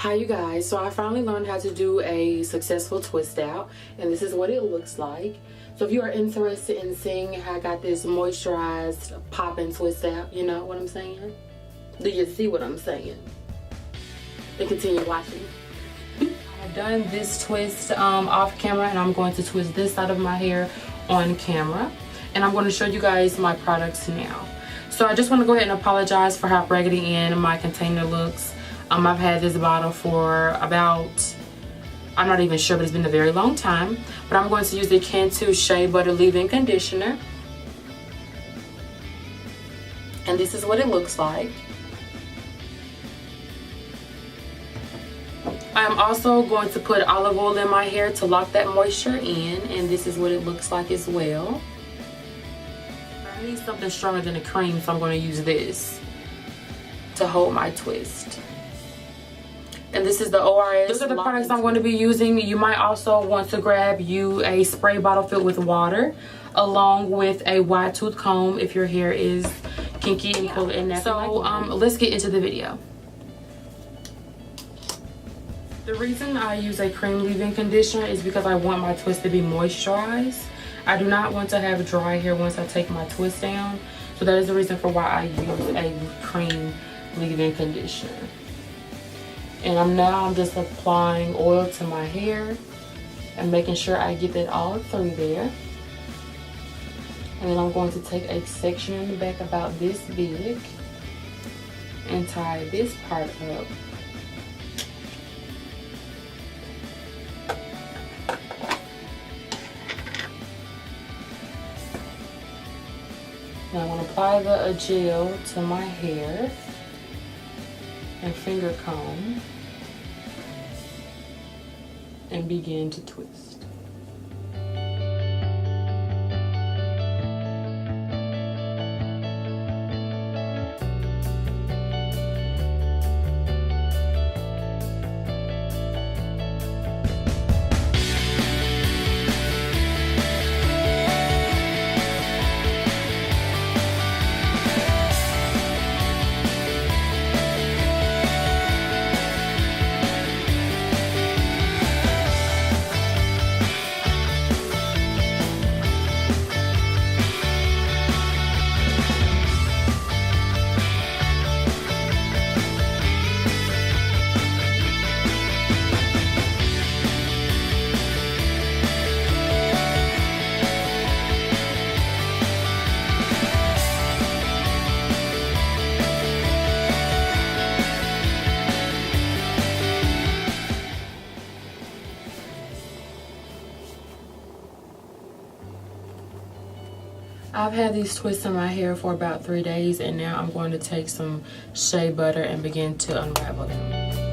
Hi you guys, so I finally learned how to do a successful twist out, and this is what it looks like. So if you are interested in seeing how I got this moisturized pop and twist out, you know what I'm saying? Do you see what I'm saying? Then continue watching. I've done this twist off camera, and I'm going to twist this side of my hair on camera, and I'm going to show you guys my products now. So I just want to go ahead and apologize for how raggedy in my container looks. I've had this bottle for about, I'm not even sure, but it's been a very long time. But I'm going to use the Kinky Shea Butter Leave-In Conditioner. And this is what it looks like. I am also going to put olive oil in my hair to lock that moisture in. And this is what it looks like as well. I need something stronger than a cream, so I'm going to use this to hold my twist. And this is the ORS. Those are the products I'm going to be using. You might also want to grab you a spray bottle filled with water, along with a wide tooth comb if your hair is kinky and coily and nappy. So let's get into the video. The reason I use a cream leave-in conditioner is because I want my twist to be moisturized. I do not want to have dry hair once I take my twist down. So that is the reason for why I use a cream leave-in conditioner. And I'm just applying oil to my hair and making sure I get that all through there. And then I'm going to take a section in the back about this big and tie this part up. Now I'm going to apply the gel to my hair and finger comb and begin to twist. I've had these twists in my hair for about 3 days, and now I'm going to take some shea butter and begin to unravel them.